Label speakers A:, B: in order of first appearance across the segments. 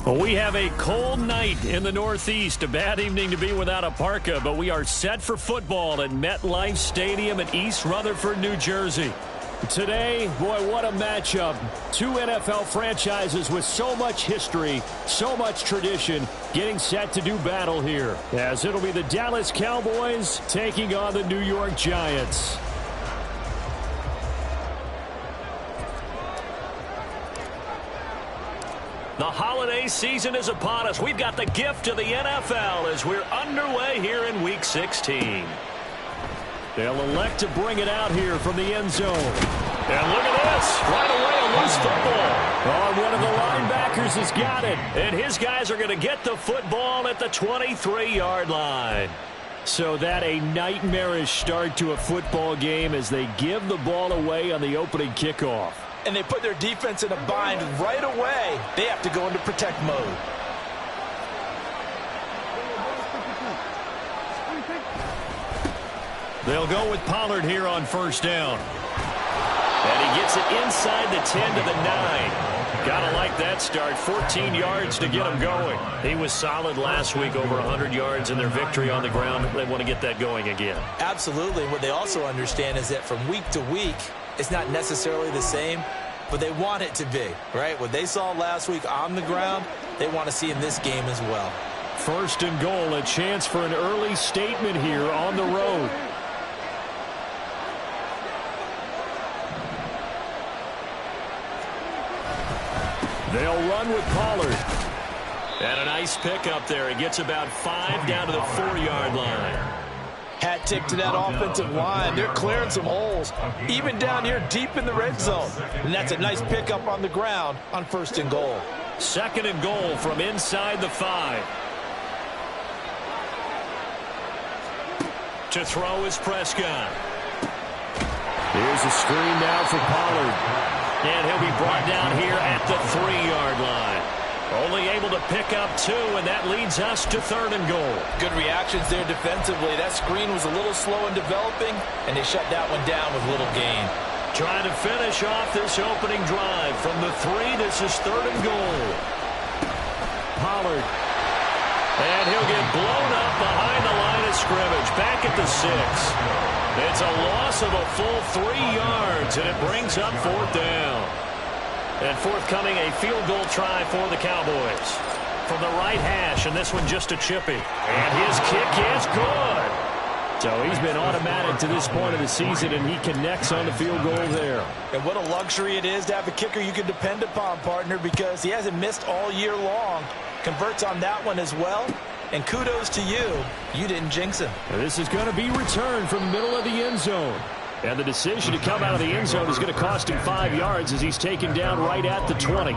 A: Well, we have a cold night in the Northeast. A bad evening to be without a parka, but we are set for football at MetLife Stadium in East Rutherford, New Jersey. Today, boy, what a matchup. Two NFL franchises with so much history, so much tradition, getting set to do battle here, as it'll be the Dallas Cowboys taking on the New York Giants. The holiday season is upon us. We've got the gift of the NFL as we're underway here in Week 16. They'll elect to bring it out here from the end zone. And look at this. Right away, a loose football. Oh, one of the linebackers has got it. And his guys are going to get the football at the 23-yard line. So that a nightmarish start to a football game as they give the ball away on the opening kickoff.
B: And they put their defense in a bind right away. They have to go into protect mode.
A: They'll go with Pollard here on first down. And he gets it inside the 10 to the 9. Gotta like that start. 14 yards to get him going. He was solid last week, over 100 yards in their victory on the ground. They want to get that going again.
B: Absolutely. What they also understand is that from week to week, it's not necessarily the same, but they want it to be, right? What they saw last week on the ground, they want to see in this game as well.
A: First and goal, a chance for an early statement here on the road. They'll run with Pollard. And a nice pick up there. He gets about 5 down to the 4-yard line.
B: Hat tip to that offensive line. They're clearing some holes, even down here deep in the red zone. And that's a nice pickup on the ground on first and goal.
A: Second and goal from inside the 5. To throw is Prescott. Here's a screen now for Pollard. And he'll be brought down here at the 3-yard line. Only able to pick up 2, and that leads us to third and goal.
B: Good reactions there defensively. That screen was a little slow in developing, and they shut that one down with little gain.
A: Trying to finish off this opening drive. From the 3, this is third and goal. Pollard. And he'll get blown up behind the line of scrimmage. Back at the 6. It's a loss of a full 3 yards, and it brings up fourth down. And forthcoming, a field goal try for the Cowboys. From the right hash, and this one just a chippy. And his kick is good. So he's been automatic to this point of the season, and he connects on the field goal there.
B: And what a luxury it is to have a kicker you can depend upon, partner, because he hasn't missed all year long. Converts on that one as well. And kudos to you. You didn't jinx him.
A: And this is going to be returned from the middle of the end zone. And the decision to come out of the end zone is going to cost him 5 yards as he's taken down right at the 20.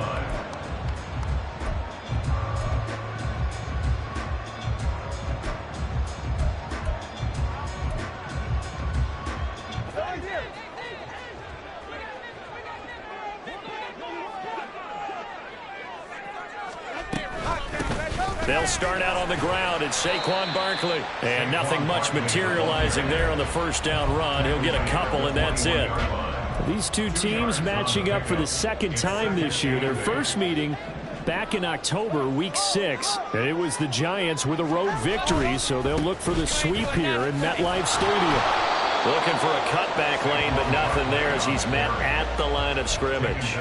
A: They'll start out on the ground. It's Saquon Barkley. And nothing much materializing there on the first down run. He'll get a couple, and that's it. These two teams matching up for the second time this year. Their first meeting back in October, week 6. And it was the Giants with a road victory, so they'll look for the sweep here in MetLife Stadium. Looking for a cutback lane, but nothing there as he's met at the line of scrimmage.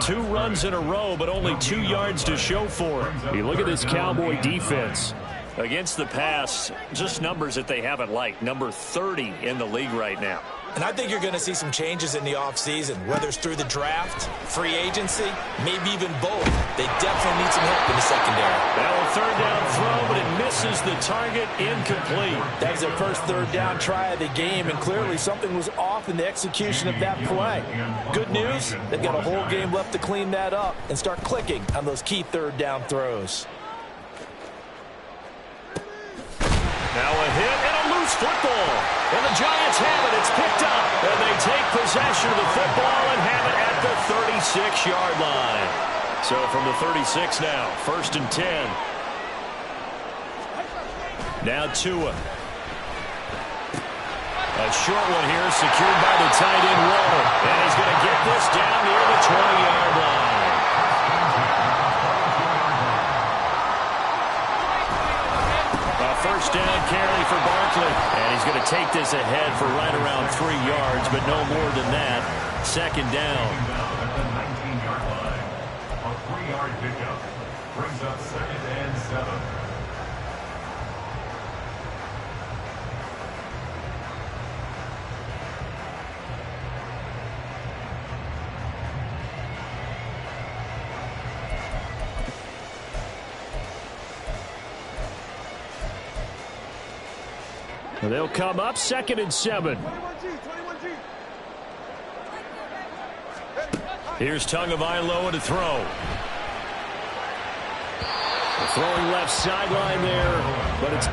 A: 2 runs in a row, but only 2 yards to show for it. You look at this Cowboy defense. Against the pass, just numbers that they haven't liked. Number 30 in the league right now.
B: And I think you're going to see some changes in the offseason, whether it's through the draft, free agency, maybe even both. They definitely need some help in the secondary.
A: Now a third down throw, but it misses the target, incomplete.
B: That was their first third down try of the game, and clearly something was off in the execution of that play. Good news, they've got a whole game left to clean that up and start clicking on those key third down throws.
A: Now a hit and a loose football. And the Giants have it. It's picked up. And they take possession of the football and have it at the 36-yard line. So from the 36 now, first and 10. Now Tua. A short one here secured by the tight end Waller. And he's going to get this down near the 20-yard line. First down carry for Barkley. And he's going to take this ahead for right around 3 yards, but no more than that. Second down.
C: A 3-yard pickup brings up 2nd and 7.
A: They'll come up 2nd and 7. Here's Tagovailoa to throw. Throwing left sideline there, but it's...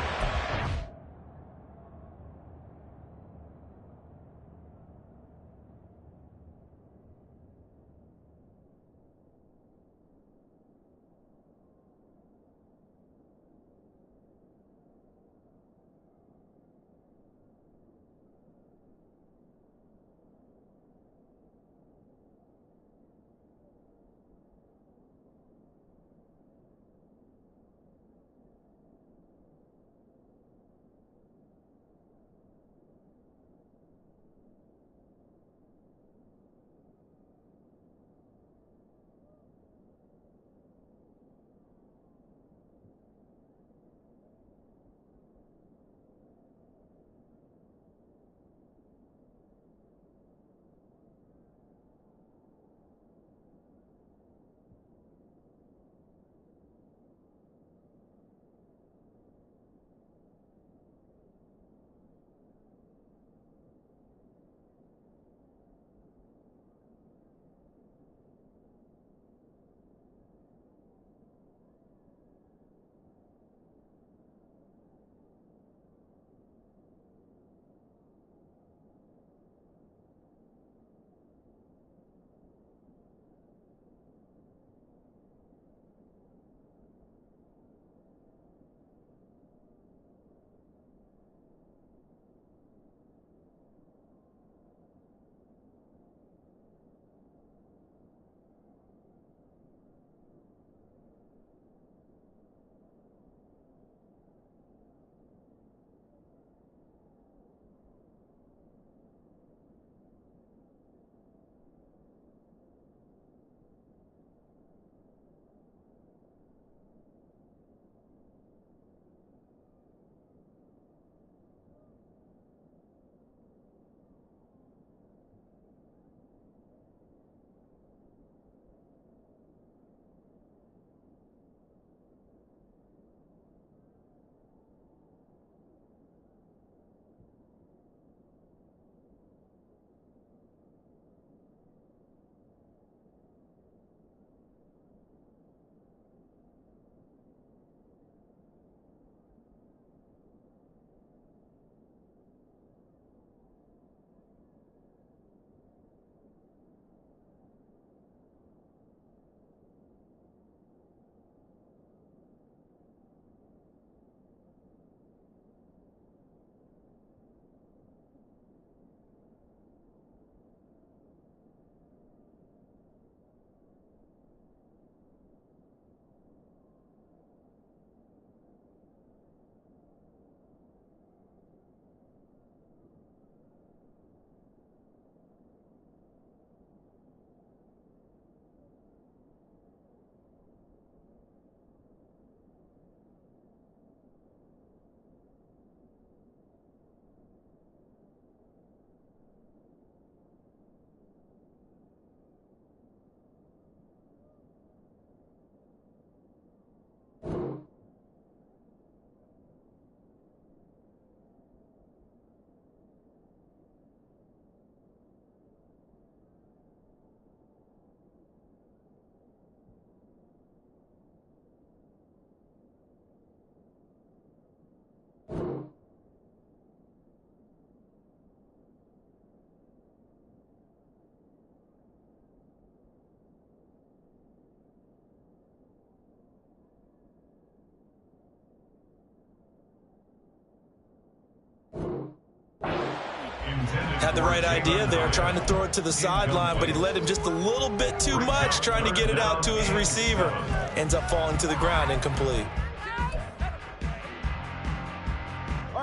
B: Had the right idea there, trying to throw it to the sideline, but he led him just a little bit too much, trying to get it out to his receiver. Ends up falling to the ground, incomplete.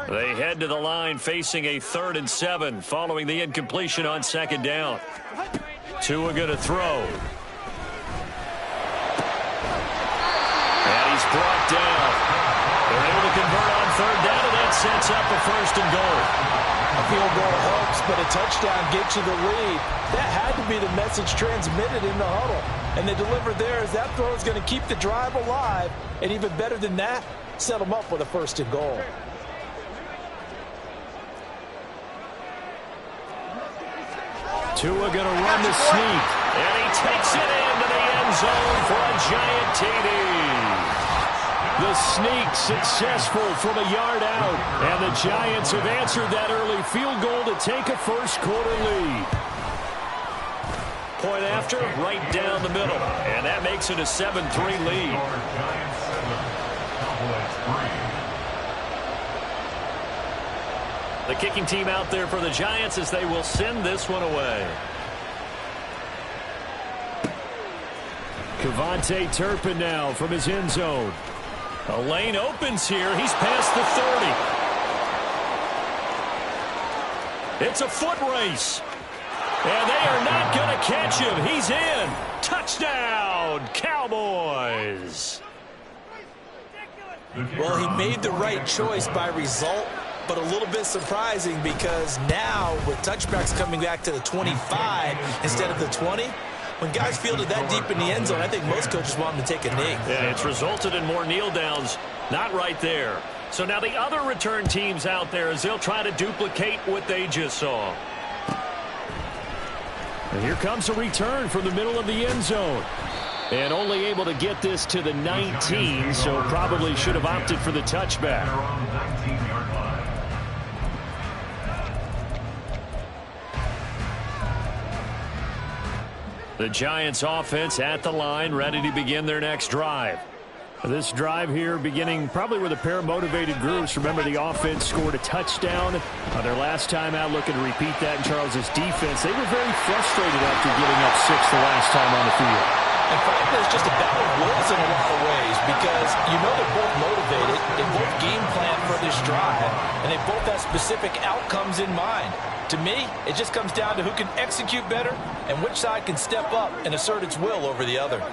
A: They head to the line facing a 3rd and 7 following the incompletion on 2nd down. Tua going to throw. And he's brought down. They're able to convert on 3rd down, and that sets up a 1st and goal.
B: A field goal helps, but a touchdown gets you the lead. That had to be the message transmitted in the huddle. And they delivered there as that throw is going to keep the drive alive. And even better than that, set them up with a 1st and goal.
A: Tua going to run the sneak. And he takes it into the end zone for a giant TD. The sneak successful from a yard out. And the Giants have answered that early field goal to take a 1st quarter lead. Point after, right down the middle. And that makes it a 7-3 lead. The kicking team out there for the Giants as they will send this one away. Kevontae Turpin now from his end zone. A lane opens here. He's past the 30. It's a foot race. And they are not going to catch him. He's in. Touchdown, Cowboys.
B: Well, he made the right choice by result, but a little bit surprising because now with touchbacks coming back to the 25 instead of the 20, when guys fielded that deep in the end zone, I think most coaches want them to take a knee.
A: Yeah, it's resulted in more kneel downs. Not right there. So now the other return teams out there as they'll try to duplicate what they just saw. And here comes a return from the middle of the end zone. And only able to get this to the 19, so probably should have opted for the touchback. The Giants offense at the line, ready to begin their next drive. This drive here beginning probably with a pair of motivated groups. Remember, the offense scored a touchdown on their last time out, looking to repeat that in Charles's defense. They were very frustrated after giving up 6 the last time on the field.
B: And frankly, it's just a battle of wills in a lot of ways because you know they're both motivated, they both game plan for this drive, and they both have specific outcomes in mind. To me, it just comes down to who can execute better and which side can step up and assert its will over the other.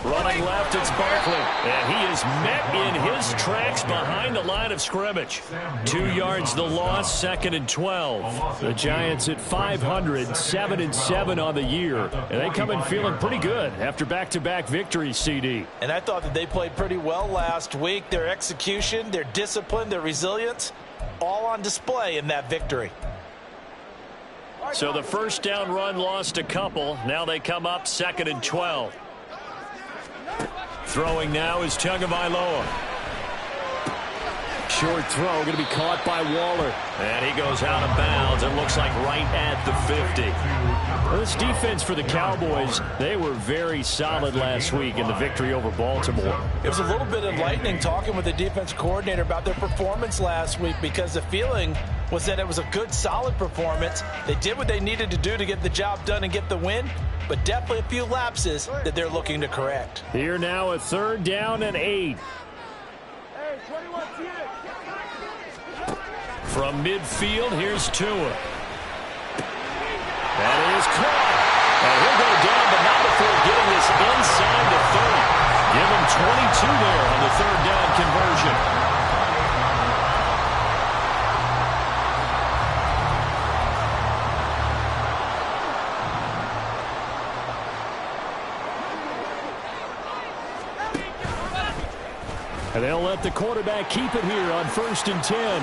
A: Running left, it's Barkley. And he is met in his tracks behind the line of scrimmage. 2 yards the loss, 2nd and 12. The Giants at 500, 7-7 on the year. And they come in feeling pretty good after back-to-back victories, CD.
B: And I thought that they played pretty well last week. Their execution, their discipline, their resilience, all on display in that victory.
A: So the 1st down run lost a couple. Now they come up 2nd and 12. Throwing now is Tagovailoa. Short throw going to be caught by Waller. And he goes out of bounds. It looks like right at the 50. Well, this defense for the Cowboys, they were very solid last week in the victory over Baltimore.
B: It was a little bit enlightening talking with the defense coordinator about their performance last week because the feeling was that it was a good, solid performance. They did what they needed to do to get the job done and get the win, but definitely a few lapses that they're looking to correct.
A: Here now a 3rd down and 8. From midfield, here's Tua. That is caught. And he'll go down, but not before getting this inside the 30. Give him 22 there on the 3rd down conversion. And they'll let the quarterback keep it here on 1st and 10. And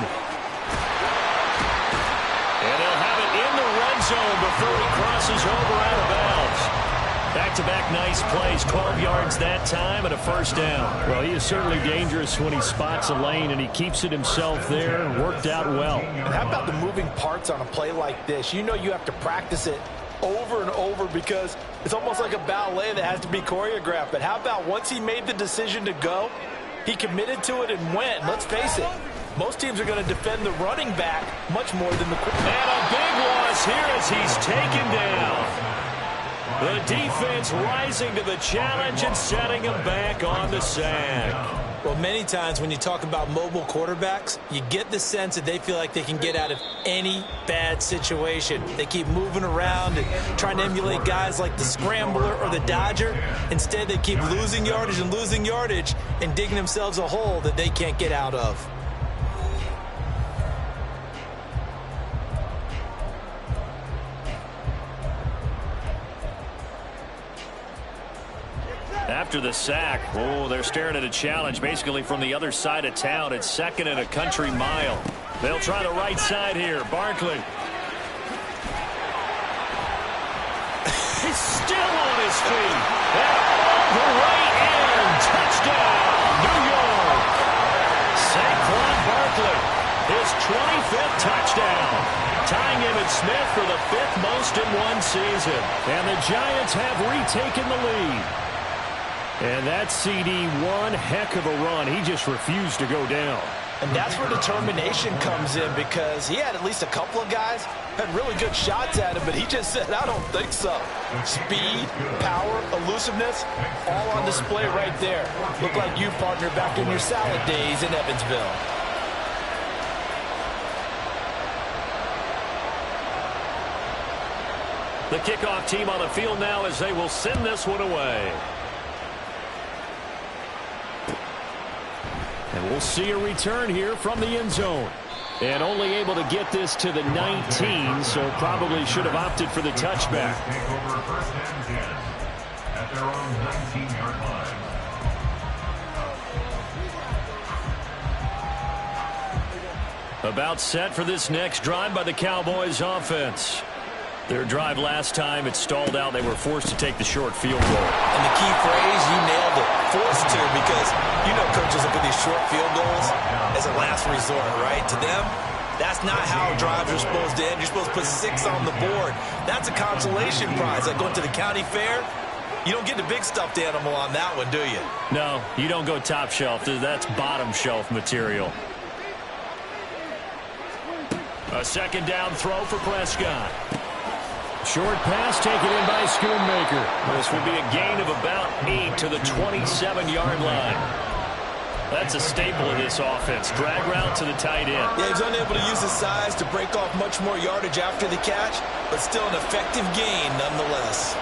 A: they'll have it in the red zone before he crosses over out of bounds. Back-to-back nice plays, 12 yards that time and a 1st down. Well, he is certainly dangerous when he spots a lane, and he keeps it himself there. Worked out well.
B: And how about the moving parts on a play like this? You know you have to practice it over and over because it's almost like a ballet that has to be choreographed. But how about once he made the decision to go, he committed to it and went. Let's face it, most teams are going to defend the running back much more than the quarterback.
A: And a big loss here as he's taken down. The defense rising to the challenge and setting him back on the sack.
B: Well, many times when you talk about mobile quarterbacks, you get the sense that they feel like they can get out of any bad situation. They keep moving around and trying to emulate guys like the Scrambler or the Dodger. Instead, they keep losing yardage and digging themselves a hole that they can't get out of.
A: After the sack, they're staring at a challenge basically from the other side of town. It's 2nd and a country mile. They'll try the right side here. Barkley. He's still on his feet. And all the way in. Touchdown, New York. Saquon Barkley, his 25th touchdown. Tying Emmitt Smith for the 5th most in one season. And the Giants have retaken the lead. And that CD, one heck of a run. He just refused to go down.
B: And that's where determination comes in, because he had at least a couple of guys had really good shots at him, but he just said, I don't think so. Speed, power, elusiveness, all on display right there. Look like you, partner, back in your salad days in Evansville.
A: The kickoff team on the field now as they will send this one away. And we'll see a return here from the end zone. And only able to get this to the 19, so probably should have opted for the touchback.
C: Take over 1st and 10 at their own 19-yard line.
A: About set for this next drive by the Cowboys offense. Their drive last time, it stalled out. They were forced to take the short field goal.
B: And the key phrase, you nailed it, forced to, because you know coaches look at these short field goals as a last resort, right? To them, that's not how drives are supposed to end. You're supposed to put 6 on the board. That's a consolation prize. Like going to the county fair, you don't get the big stuffed animal on that one, do you?
A: No, you don't go top shelf. That's bottom shelf material. A 2nd down throw for Prescott. Short pass taken in by Schoonmaker. This will be a gain of about 8 to the 27-yard line. That's a staple of this offense. Drag route to the tight end.
B: Yeah, he's unable to use his size to break off much more yardage after the catch, but still an effective gain nonetheless.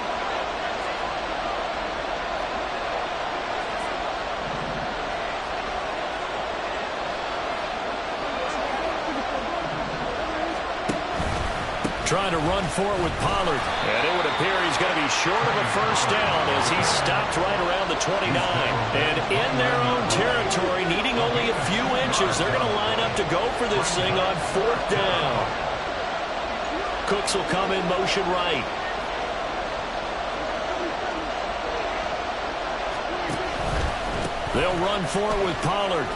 A: Trying to run for it with Pollard. And it would appear he's going to be short of a 1st down as he's stopped right around the 29. And in their own territory, needing only a few inches, they're going to line up to go for this thing on 4th down. Cooks will come in motion right. They'll run for it with Pollard.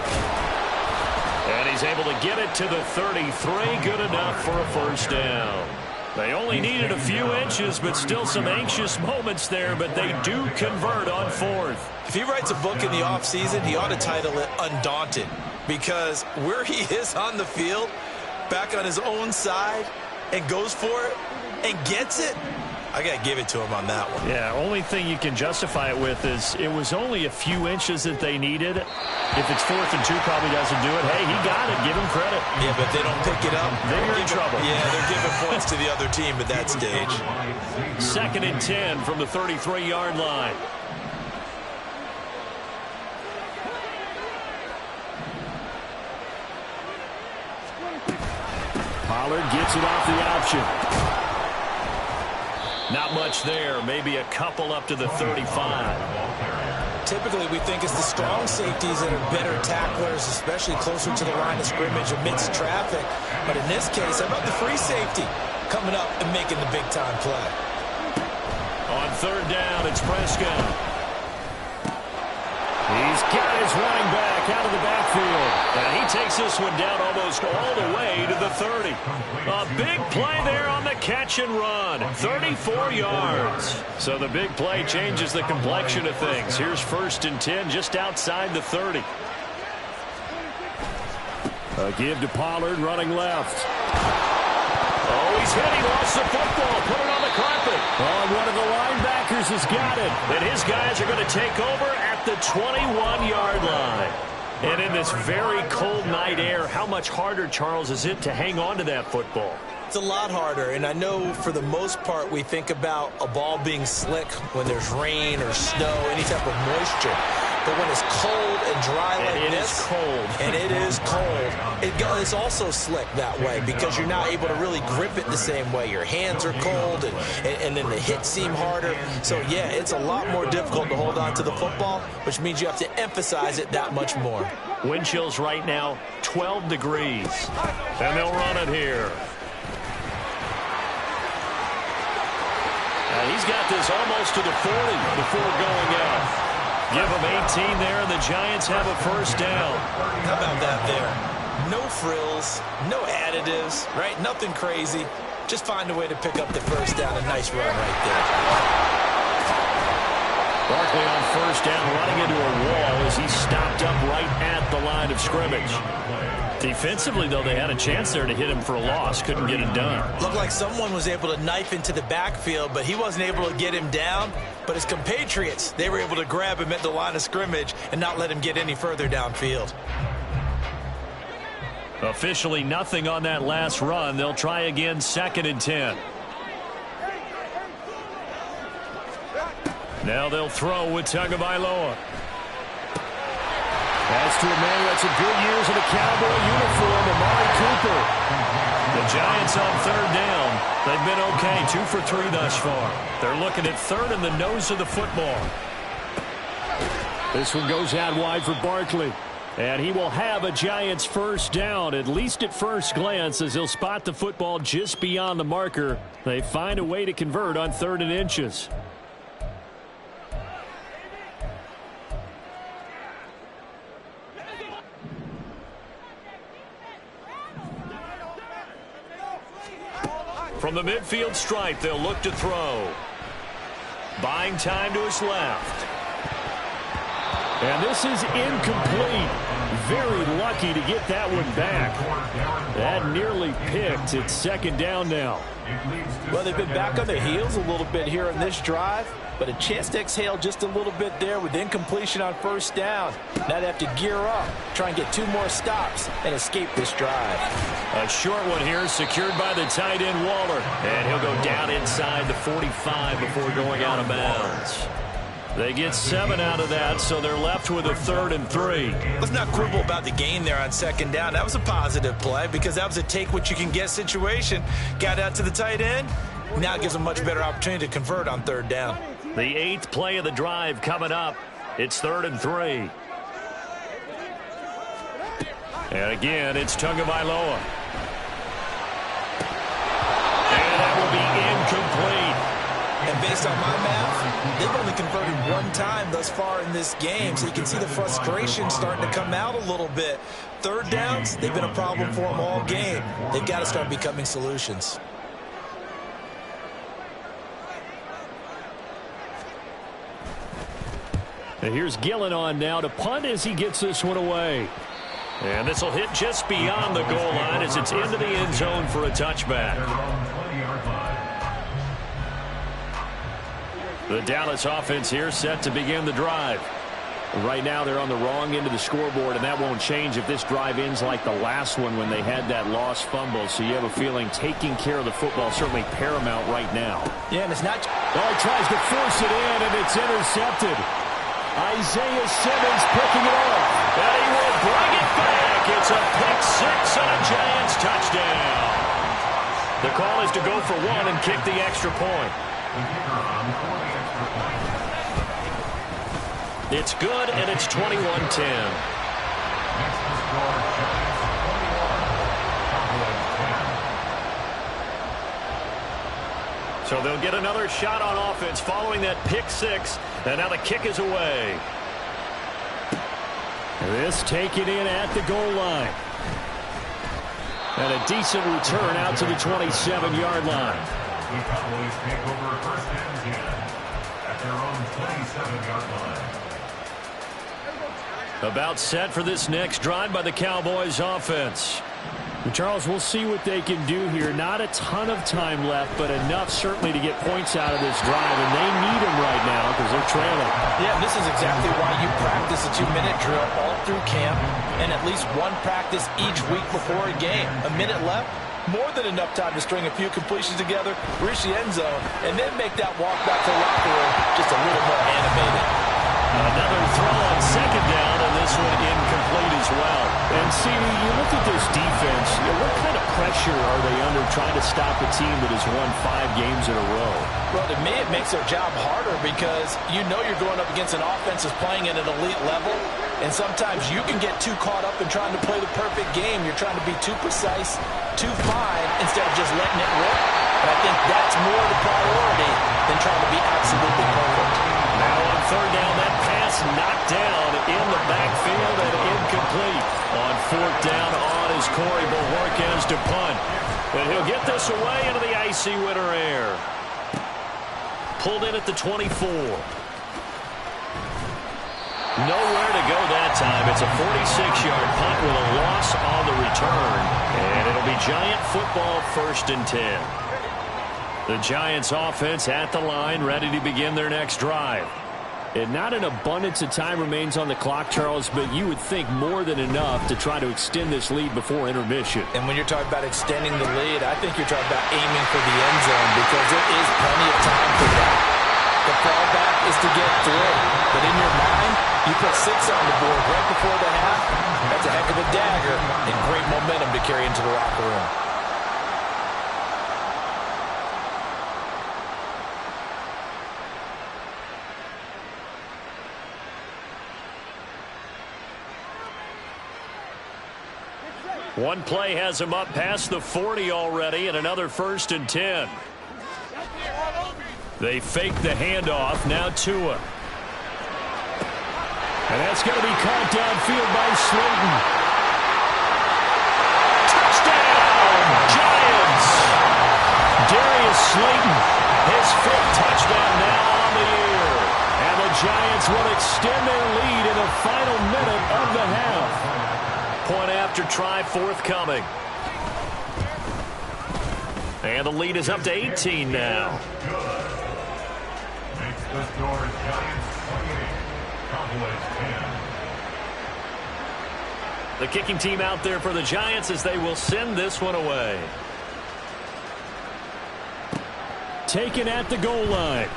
A: And he's able to get it to the 33. Good enough for a 1st down. They only needed a few inches, but still some anxious moments there, but they do convert on 4th.
B: If he writes a book in the offseason, he ought to title it Undaunted, because where he is on the field, back on his own side, and goes for it, and gets it, I got to give it to him on that one.
A: Yeah, only thing you can justify it with is it was only a few inches that they needed. If it's 4th and 2, probably doesn't do it. Hey, he got it. Give him credit.
B: Yeah, but they don't pick it up.
A: Then you're in trouble.
B: Yeah, they're giving points to the other team at that stage.
A: 2nd and 10 from the 33-yard line. Pollard gets it off the option. Not much there. Maybe a couple up to the 35.
B: Typically, we think it's the strong safeties that are better tacklers, especially closer to the line of scrimmage amidst traffic. But in this case, how about the free safety coming up and making the big-time play?
A: On 3rd down, it's Prescott. He's got his running back out of the backfield. And he takes this one down almost all the way to the 30. A big play there on the catch and run. 34 yards. So the big play changes the complexion of things. Here's 1st and 10 just outside the 30. A give to Pollard running left. Oh, he's hit. He lost the football. Put it on the carpet. On one of the linebackers. Charles has got it. And his guys are going to take over at the 21-yard line. And in this very cold night air, how much harder, Charles, is it to hang on to that football?
B: It's a lot harder, and I know for the most part we think about a ball being slick when there's rain or snow, any type of moisture. But when it's cold and dry like this,
A: it's cold.
B: And it is cold, it's also slick that way because you're not able to really grip it the same way. Your hands are cold, and then the hits seem harder. So, yeah, it's a lot more difficult to hold on to the football, which means you have to emphasize it that much more.
A: Wind chills right now, 12 degrees. And they'll run it here. He's got this almost to the 40 before going out. Give him 18 there, and the Giants have a first down.
B: How about that there? No frills, no additives, right? Nothing crazy. Just find a way to pick up the first down. A nice run right there.
A: Barkley on first down, running into a wall as he stopped up right at the line of scrimmage. Defensively, though, they had a chance there to hit him for a loss. Couldn't get it done.
B: Looked like someone was able to knife into the backfield, but he wasn't able to get him down. But his compatriots, they were able to grab him at the line of scrimmage and not let him get any further downfield.
A: Officially nothing on that last run. They'll try again, 2nd and 10. Now they'll throw with Tagovailoa. Pass to a man who had some good years in a Cowboy uniform, Amari Cooper. The Giants on 3rd down. They've been okay, 2 for 3 thus far. They're looking at 3rd in the nose of the football. This one goes out wide for Barkley. And he will have a Giants first down, at least at first glance, as he'll spot the football just beyond the marker. They find a way to convert on 3rd and inches. From the midfield stripe, they'll look to throw. Buying time to his left. And this is incomplete. Very lucky to get that one back. That nearly picked. It's 2nd down now.
B: Well, they've been back on their heels a little bit here in this drive, but a chance to exhale just a little bit there with incompletion on first down. Now they have to gear up, try and get 2 more stops, and escape this drive.
A: A short one here, secured by the tight end Waller. And he'll go down inside the 45 before going out of bounds. They get 7 out of that, so they're left with a 3rd and 3.
B: Let's not quibble about the gain there on 2nd down. That was a positive play because that was a take-what-you-can-get situation. Got out to the tight end. Now it gives them a much better opportunity to convert on 3rd down.
A: The 8th play of the drive coming up. It's 3rd and 3. And again, it's Tagovailoa. And that will be incomplete.
B: And based on my math, they've only converted 1 time thus far in this game, so you can see the frustration starting to come out a little bit. 3rd downs, they've been a problem for them all game. They've got to start becoming solutions.
A: And here's Gillen on now to punt as he gets this one away. And this will hit just beyond the goal line as it's into the end zone for a touchback. The Dallas offense here set to begin the drive. Right now they're on the wrong end of the scoreboard, and that won't change if this drive ends like the last one when they had that lost fumble. So you have a feeling taking care of the football is certainly paramount right now.
B: Yeah, and it's not...
A: Oh, he tries to force it in, and it's intercepted. Isaiah Simmons picking it off. And he will bring it back. It's a pick 6 and a Giants touchdown. The call is to go for 1 and kick the extra point. It's good, and it's 21-10. So they'll get another shot on offense following that pick 6, and now the kick is away. This taken in at the goal line. And a decent return out to the 27-yard line.
C: The Cowboys take over 1st and 10 at their own 27-yard line.
A: About set for this next drive by the Cowboys offense. Charles, we'll see what they can do here. Not a ton of time left, but enough certainly to get points out of this drive, and they need them right now because they're trailing.
B: Yeah, this is exactly why you practice a 2-minute drill all through camp and at least one practice each week before a game. A minute left, more than enough time to string a few completions together, reach the end zone, and then make that walk back to the locker room just a little more animated.
A: Another throw on second down, and this one incomplete as well. And, CD, you look at this defense, what kind of pressure are they under trying to stop a team that has won 5 games in a row?
B: Well, to me, it makes their job harder because you know you're going up against an offense that's playing at an elite level, and sometimes you can get too caught up in trying to play the perfect game. You're trying to be too precise, too fine, instead of just letting it rip. And I think that's more the priority than trying to be absolutely perfect.
A: Now on third down, that pass knocked down in the backfield and incomplete. On fourth down, on is Corey Bohorquez to punt. And he'll get this away into the icy winter air. Pulled in at the 24. Nowhere to go that time. It's a 46-yard punt with a loss on the return. And it'll be Giant football, 1st and 10. The Giants offense at the line, ready to begin their next drive. And not an abundance of time remains on the clock, Charles, but you would think more than enough to try to extend this lead before intermission.
B: And when you're talking about extending the lead, I think you're talking about aiming for the end zone because there is plenty of time for that. The fallback is to get 3. But in your mind, you put 6 on the board right before the half. That's a heck of a dagger and great momentum to carry into the locker room.
A: One play has him up past the 40 already, and another 1st and 10. They fake the handoff. Now Tua. And that's going to be caught downfield by Slayton. Touchdown, Giants! Darius Slayton, his 5th touchdown now on the year. And the Giants will extend their lead in the final minute of the half. Point after try forthcoming. And the lead is up to 18 now.
C: Makes the score Giants 28, Cowboys 10.
A: The kicking team out there for the Giants as they will send this one away. Taken at the goal line.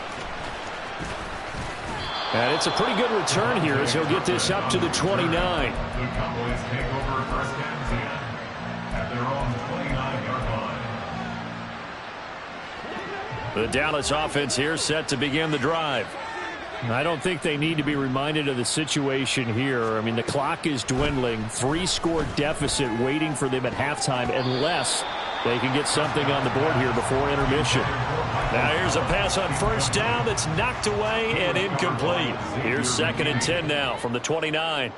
A: And it's a pretty good return here as he'll get this up to the 29.
C: The Cowboys take over 1st and 10 at their own 29-yard line.
A: The Dallas offense here set to begin the drive. I don't think they need to be reminded of the situation here. I mean, the clock is dwindling. 3-score deficit waiting for them at halftime unless they can get something on the board here before intermission. Now here's a pass on 1st down that's knocked away and incomplete. Here's 2nd and 10 now from the 29.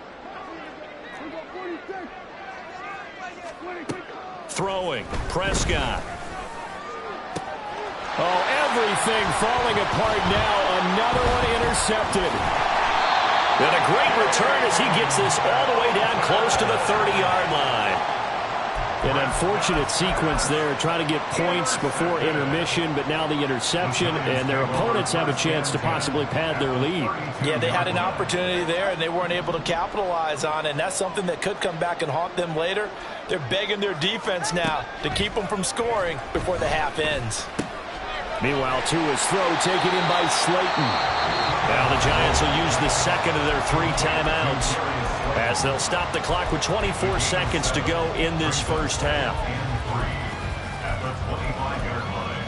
A: Throwing, Prescott. Oh, everything falling apart now. Another one intercepted. And a great return as he gets this all the way down close to the 30-yard line. An unfortunate sequence there, trying to get points before intermission, but now the interception, and their opponents have a chance to possibly pad their lead.
B: Yeah, they had an opportunity there, and they weren't able to capitalize on it, and that's something that could come back and haunt them later. They're begging their defense now to keep them from scoring before the half ends.
A: Meanwhile, Tua's throw taken in by Slayton. Now the Giants will use the 2nd of their 3 timeouts as they'll stop the clock with 24 seconds to go in this 1st half.
C: At the 25-yard line.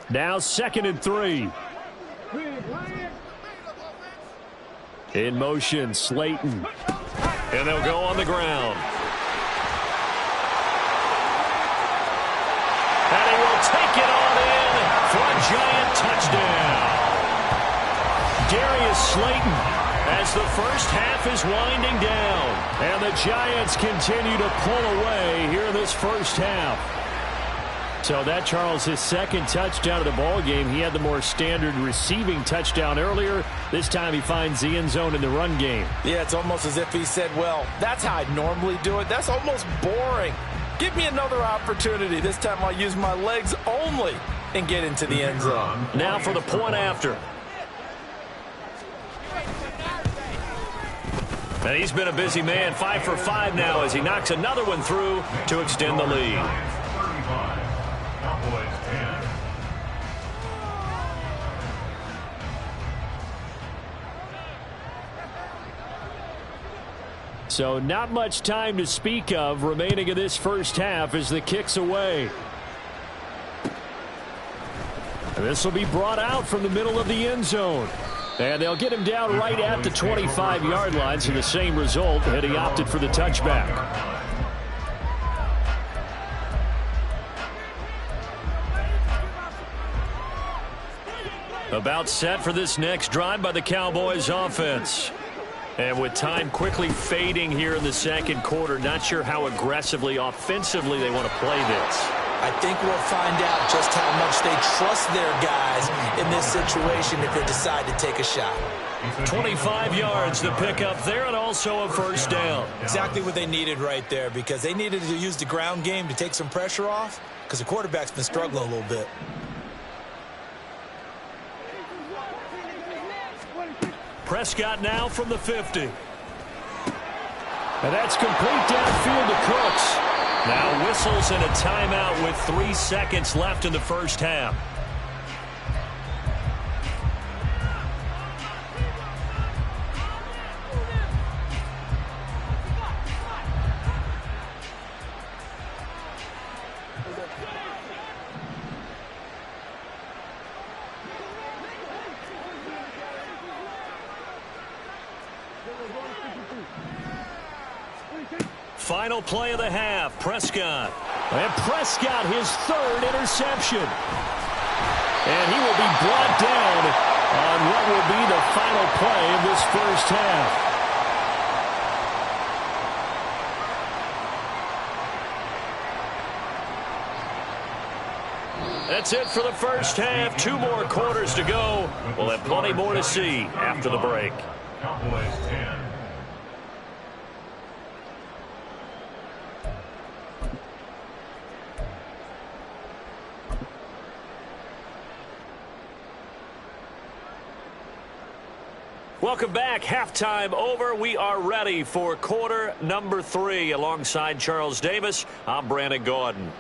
A: Now 2nd and 3. In motion, Slayton. And they'll go on the ground. And he will take it on in for a Giant touchdown. Darius Slayton as the first half is winding down. And the Giants continue to pull away here in this first half. So that, Charles, his second touchdown of the ball game. He had the more standard receiving touchdown earlier. This time he finds the end zone in the run game.
B: Yeah, it's almost as if he said, well, that's how I normally do it. That's almost boring. Give me another opportunity. This time I'll use my legs only and get into the end zone.
A: Now for the point after. And he's been a busy man, 5 for 5 now as he knocks another one through to extend the lead.
C: Cowboys 10.
A: So not much time to speak of remaining in this first half as the kick's away. This will be brought out from the middle of the end zone. And they'll get him down right at the 25-yard line, so the same result, and he opted for the touchback. About set for this next drive by the Cowboys offense. And with time quickly fading here in the second quarter, not sure how aggressively, offensively they want to play this.
B: I think we'll find out just how much they trust their guys in this situation if they decide to take a shot.
A: 25 yards to pick up there, and also a first down.
B: Exactly what they needed right there, because they needed to use the ground game to take some pressure off, because the quarterback's been struggling a little bit.
A: Prescott now from the 50. And that's complete downfield to Cooks. Now whistles and a timeout with 3 seconds left in the first half. Final play of the half, Prescott. And Prescott, his third interception. And he will be brought down on what will be the final play of this first half. That's it for the first half. 2 more quarters to go. We'll have plenty more to see after the break.
C: Cowboys 10.
A: Welcome back. Halftime over. We are ready for quarter number 3. Alongside Charles Davis, I'm Brandon Gordon.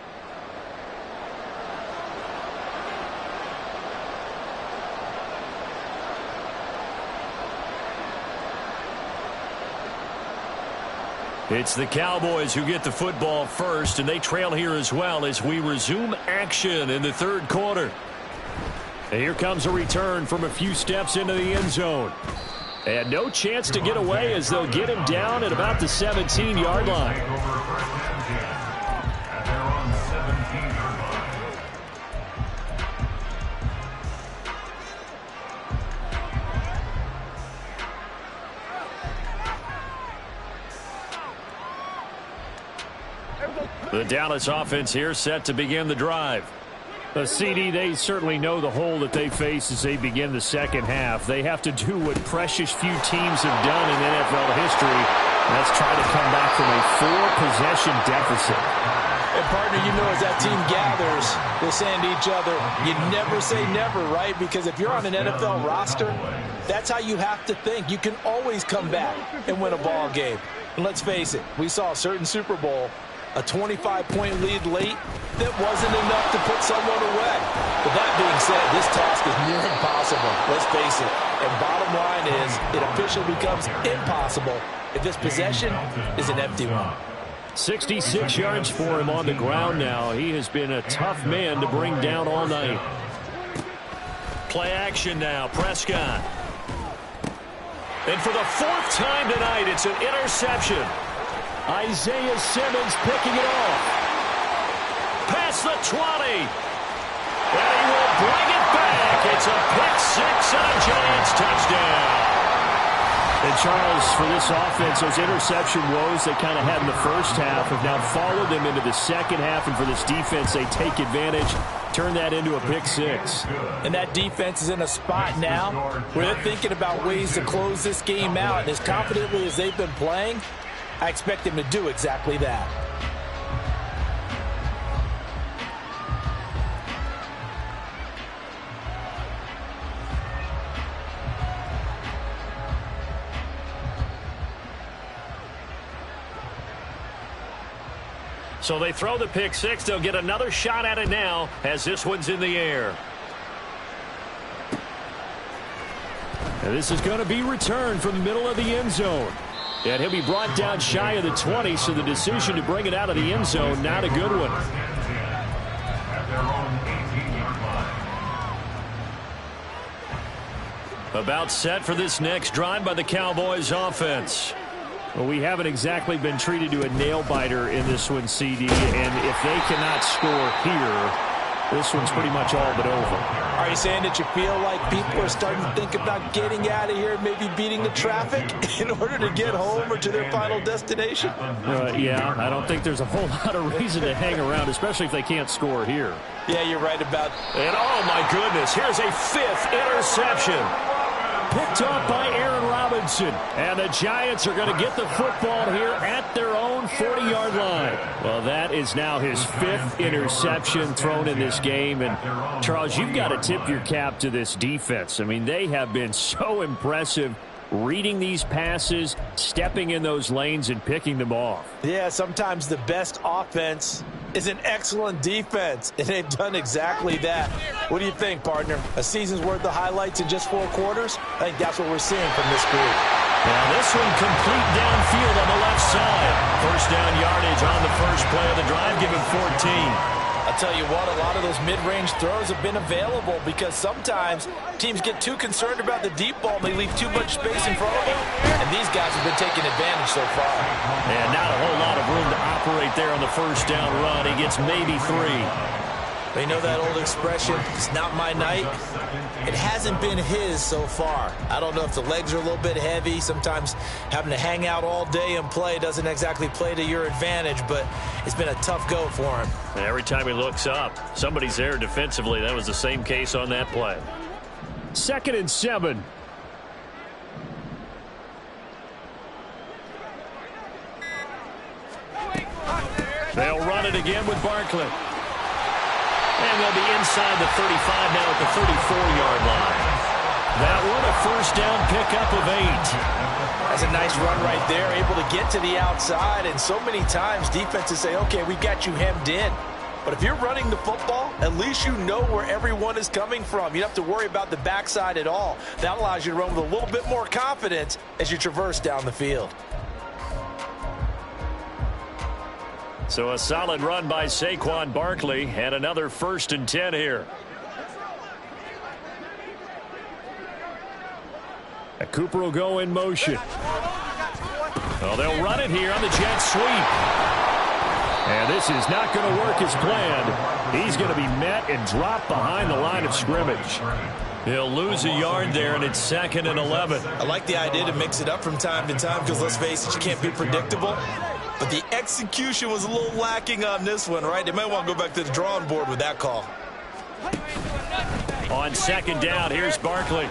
A: It's the Cowboys who get the football first, and they trail here as well as we resume action in the third quarter. And here comes a return from a few steps into the end zone. And no chance to get away as they'll get him down at about the 17-yard line. The Dallas offense here set to begin the drive. The CD, they certainly know the hole that they face as they begin the second half. They have to do what precious few teams have done in NFL history. That's try to come back from a 4-possession deficit.
B: And, partner, you know, as that team gathers, they're saying to each other, you never say never, right? Because if you're on an NFL roster, that's how you have to think. You can always come back and win a ball game. And let's face it, we saw a certain Super Bowl, a 25-point lead late, that wasn't enough to put someone away. But that being said, this task is near impossible. Let's face it. And bottom line is, it officially becomes impossible if this possession is an empty one.
A: 66 yards for him on the ground now. He has been a tough man to bring down all night. Play action now, Prescott. And for the 4th time tonight, it's an interception. Isaiah Simmons picking it off. Past the 20. And he will bring it back. It's a pick 6 and a Giants touchdown. And Charles, for this offense, those interception woes they kind of had in the first half have now followed them into the second half. And for this defense, they take advantage, turn that into a pick six.
B: And that defense is in a spot now where they're thinking about ways to close this game out. And as confidently as they've been playing, I expect them to do exactly that.
A: So they throw the pick six. They'll get another shot at it now as this one's in the air. And this is going to be returned from the middle of the end zone. And he'll be brought down shy of the 20, so the decision to bring it out of the end zone, not a good one. About set for this next drive by the Cowboys offense. Well, we haven't exactly been treated to a nail-biter in this one, CD, and if they cannot score here, this one's pretty much all but over.
B: Are you saying that you feel like people are starting to think about getting out of here, maybe beating the traffic in order to get home or to their final destination?
A: Yeah, I don't think there's a whole lot of reason to hang around, especially if they can't score here.
B: Yeah, you're right about.
A: And oh my goodness, here's a fifth interception. Picked off by Aaron Robinson. And the Giants are going to get the football here at their own 40-yard line. Well, that is now his fifth interception thrown in this game. And, Charles, you've got to tip your cap to this defense. I mean, they have been so impressive reading these passes, stepping in those lanes, and picking them off.
B: Yeah, sometimes the best offense is an excellent defense, and they've done exactly that. What do you think, partner? A season's worth of highlights in just 4 quarters? I think that's what we're seeing from this group.
A: Now this one complete downfield on the left side. First down yardage on the first play of the drive, given 14.
B: I'll tell you what, a lot of those mid-range throws have been available because sometimes teams get too concerned about the deep ball and they leave too much space in front of them. And these guys have been taking advantage so far.
A: And not a whole lot of room to operate there on the first down run. He gets maybe 3.
B: They know that old expression, it's not my night. It hasn't been his so far. I don't know if the legs are a little bit heavy. Sometimes having to hang out all day and play doesn't exactly play to your advantage, but it's been a tough go for him.
A: And every time he looks up, somebody's there defensively. That was the same case on that play. 2nd and 7. They'll run it again with Barkley. And they'll be inside the 35 now at the 34-yard line. That one a first down pickup of 8.
B: That's a nice run right there, able to get to the outside. And so many times defenses say, okay, we got you hemmed in. But if you're running the football, at least you know where everyone is coming from. You don't have to worry about the backside at all. That allows you to run with a little bit more confidence as you traverse down the field.
A: So a solid run by Saquon Barkley and another 1st and 10 here. And Cooper will go in motion. Well, they'll run it here on the jet sweep. And this is not going to work as planned. He's going to be met and dropped behind the line of scrimmage. He'll lose a yard there, and it's 2nd and 11.
B: I like the idea to mix it up from time to time because, let's face it, you can't be predictable. But the execution was a little lacking on this one, right? They might want to go back to the drawing board with that call.
A: On 2nd down, here's Barkley.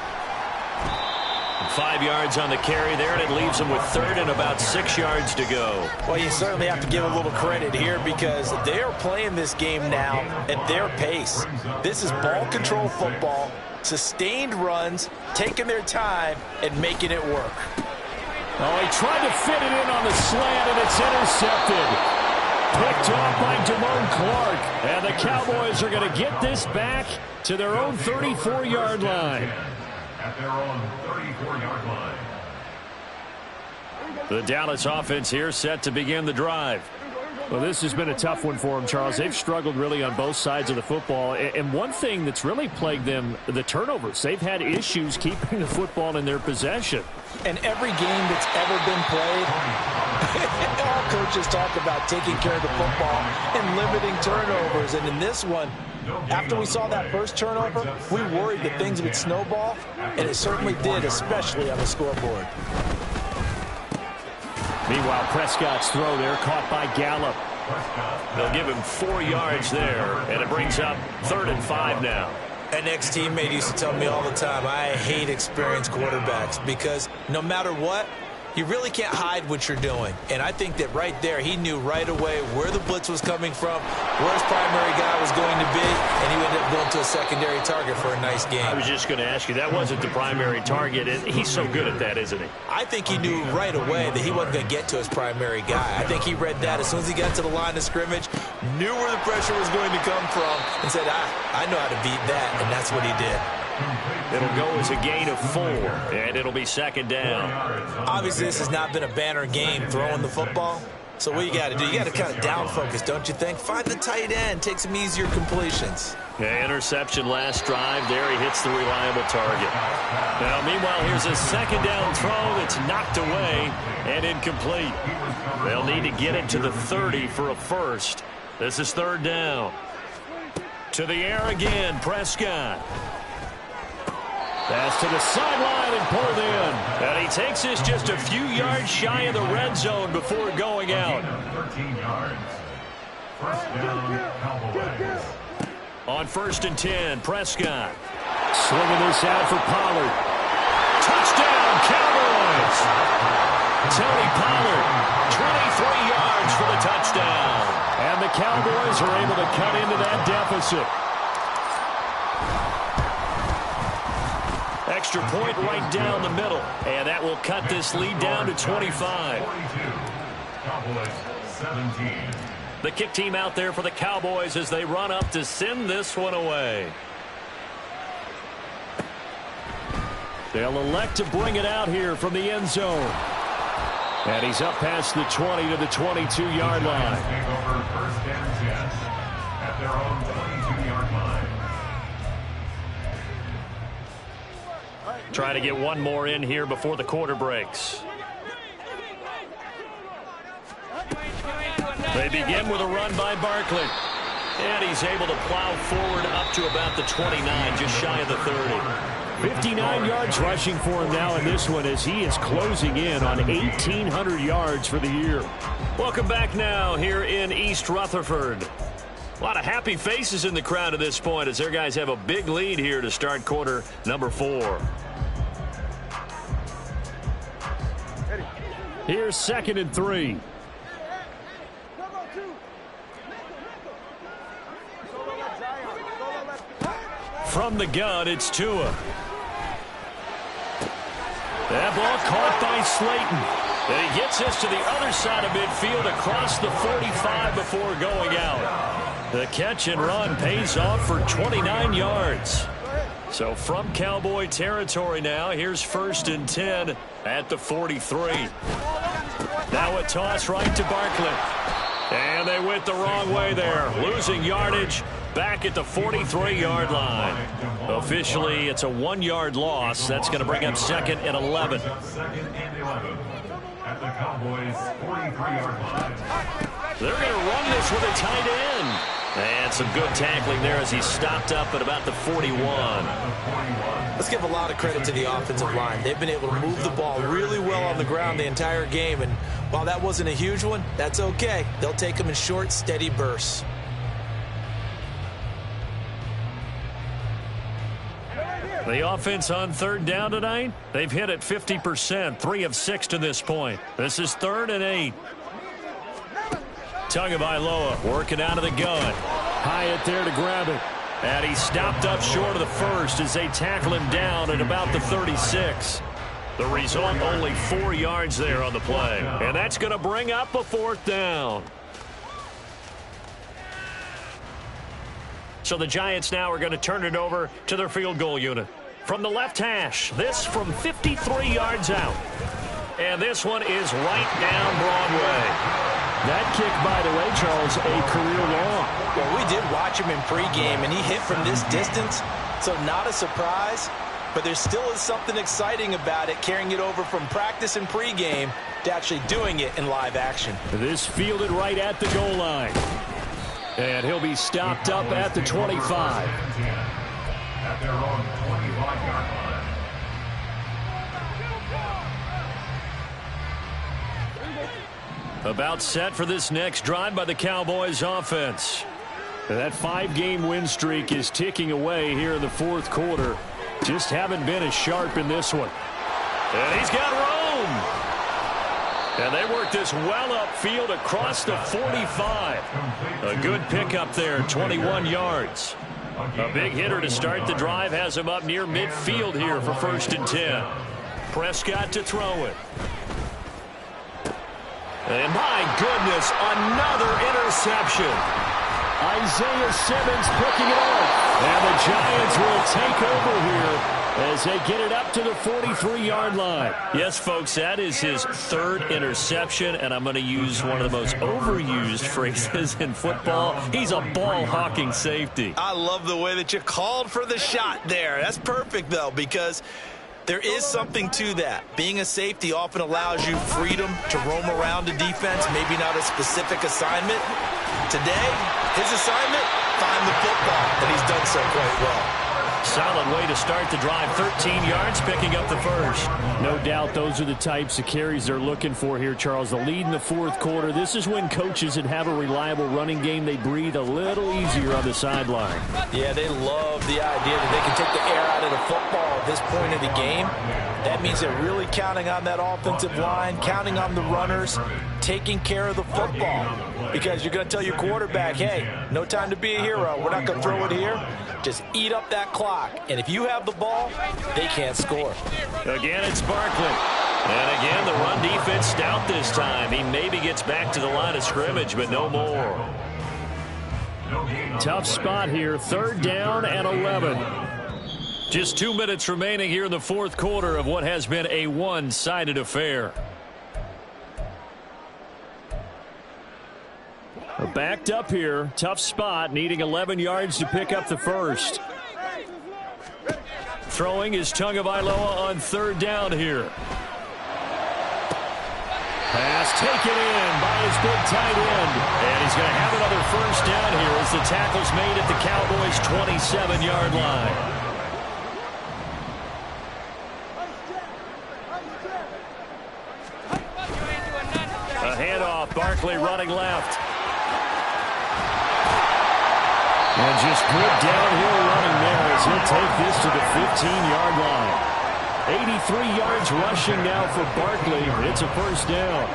A: 5 yards on the carry there, and it leaves them with 3rd and about 6 yards to go.
B: Well, you certainly have to give a little credit here because they are playing this game now at their pace. This is ball control football, sustained runs, taking their time, and making it work.
A: Oh, he tried to fit it in on the slant, and it's intercepted. Picked off by Damone Clark. And the Cowboys are going to get this back to their own 34-yard line.
C: At their own 34-yard line.
A: The Dallas offense here set to begin the drive. Well, this has been a tough one for them, Charles. They've struggled really on both sides of the football. And one thing that's really plagued them, the turnovers. They've had issues keeping the football in their possession.
B: And every game that's ever been played, all coaches talk about taking care of the football and limiting turnovers. And in this one, after we saw that first turnover, we worried that things would snowball, and it certainly did, especially on the scoreboard.
A: Meanwhile, Prescott's throw there caught by Gallup. They'll give him 4 yards there, and it brings up 3rd and 5 now.
B: An ex-teammate used to tell me all the time, I hate experienced quarterbacks because no matter what, you really can't hide what you're doing. And I think that right there, he knew right away where the blitz was coming from, where his primary guy was going to be, and he ended up going to a secondary target for a nice game.
A: I was just going to ask you, that wasn't the primary target. He's so good at that, isn't he?
B: I think he knew right away that he wasn't going to get to his primary guy. I think he read that as soon as he got to the line of scrimmage, knew where the pressure was going to come from, and said, I know how to beat that, and that's what he did.
A: It'll go as a gain of 4, and it'll be 2nd down.
B: Obviously, this has not been a banner game throwing the football. So what you got to do, you got to kind of down focus, don't you think? Find the tight end, take some easier completions.
A: Yeah, interception last drive. There he hits the reliable target. Now, meanwhile, here's a 2nd down throw that's knocked away and incomplete. They'll need to get it to the 30 for a first. This is 3rd down. To the air again, Prescott. Pass to the sideline and pulled in. And he takes this just a few yards shy of the red zone before going out.
C: 13 yards. 1st down, Cowboys.
A: On 1st and 10, Prescott. Slinging this out for Pollard. Touchdown, Cowboys! Tony Pollard, 23 yards for the touchdown. And the Cowboys are able to cut into that deficit. Extra point right down the middle. And that will cut this lead down to 25.
C: 42. Cowboys 17.
A: The kick team out there for the Cowboys as they run up to send this one away. They'll elect to bring it out here from the end zone. And he's up past the 20 to the 22-yard line.
C: Take over 1st and 10 at their own 22-yard line.
A: Trying to get one more in here before the quarter breaks. They begin with a run by Barkley. And he's able to plow forward up to about the 29, just shy of the 30. 59 yards rushing for him now in this one as he is closing in on 1,800 yards for the year. Welcome back now here in East Rutherford. A lot of happy faces in the crowd at this point as their guys have a big lead here to start quarter number 4. Here's 2nd and 3. From the gun, it's Tua. That ball caught by Slayton. And he gets this to the other side of midfield across the 45 before going out. The catch and run pays off for 29 yards. So from Cowboy territory now, here's 1st and 10 at the 43. Now a toss right to Barkley. And they went the wrong way there, losing yardage back at the 43-yard line. Officially, it's a 1-yard loss. That's going to bring up 2nd and 11.
C: 2nd and 11 at the Cowboys 43-yard line.
A: They're going to run this with a tight end. And some good tackling there as he stopped up at about the 41.
B: Let's give a lot of credit to the offensive line. They've been able to move the ball really well on the ground the entire game. And while that wasn't a huge one, that's okay. They'll take them in short, steady bursts.
A: The offense on 3rd down tonight, they've hit it 50%, 3 of 6 to this point. This is 3rd and 8. Tagovailoa working out of the gun. Hyatt there to grab it. And he stopped up short of the first as they tackle him down at about the 36. The result, only 4 yards there on the play. And that's going to bring up a 4th down. So the Giants now are going to turn it over to their field goal unit. From the left hash, this from 53 yards out. And this one is right down Broadway. That kick, by the way, Charles, a career long.
B: Well, we did watch him in pregame, and he hit from this distance, so not a surprise. But there still is something exciting about it, carrying it over from practice and pregame to actually doing it in live action.
A: This fielded right at the goal line. And he'll be stopped up at the 25.
C: At their own 25-yard line.
A: About set for this next drive by the Cowboys offense. That 5-game win streak is ticking away here in the fourth quarter. Just haven't been as sharp in this one. And he's got room. And they work this well upfield across the 45. A good pickup there, 21 yards. A big hitter to start the drive has him up near midfield here for 1st and 10. Prescott to throw it. And my goodness, another interception. Isaiah Simmons picking it up. And the Giants will take over here as they get it up to the 43-yard line. Yes, folks, that is his 3rd interception, and I'm going to use one of the most overused phrases in football. He's a ball-hawking safety.
B: I love the way that you called for the shot there. That's perfect, though, because there is something to that. Being a safety often allows you freedom to roam around the defense, maybe not a specific assignment. Today, his assignment, find the football, and he's done so quite well.
A: Solid way to start the drive. 13 yards, picking up the first. No doubt those are the types of carries they're looking for here, Charles. The lead in the fourth quarter. This is when coaches that have a reliable running game, they breathe a little easier on the sideline.
B: Yeah, they love the idea that they can take the air out of the football at this point of the game. That means they're really counting on that offensive line, counting on the runners, taking care of the football. Because you're going to tell your quarterback, hey, no time to be a hero. We're not going to throw it here. Just eat up that clock. And if you have the ball, they can't score.
A: Again, it's Barkley. And again, the run defense stout this time. He maybe gets back to the line of scrimmage, but no more. Tough spot here. 3rd down and 11. Just 2 minutes remaining here in the fourth quarter of what has been a one-sided affair. Backed up here. Tough spot, needing 11 yards to pick up the first. Throwing is Tagovailoa on 3rd down here. Pass taken in by his big tight end. And he's going to have another 1st down here as the tackle's made at the Cowboys' 27-yard line. A handoff, Barkley running left. And just good downhill running there as he'll take this to the 15-yard line. 83 yards rushing now for Barkley. It's a 1st down.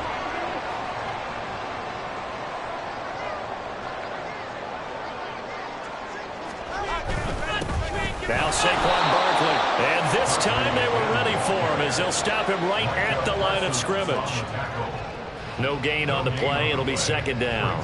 A: Now Saquon Barkley. And this time they were ready for him as they'll stop him right at the line of scrimmage. No gain on the play. It'll be 2nd down.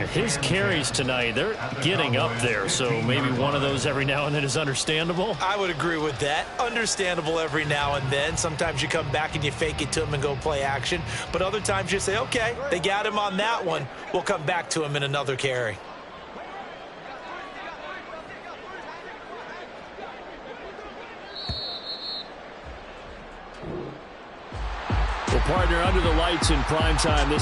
A: His carries tonight, they're getting up there, so maybe one of those every now and then is understandable.
B: I would agree with that. Understandable every now and then. Sometimes you come back and you fake it to him and go play action. But other times you say, okay, they got him on that one. We'll come back to him in another carry.
A: Well, partner, under the lights in prime time this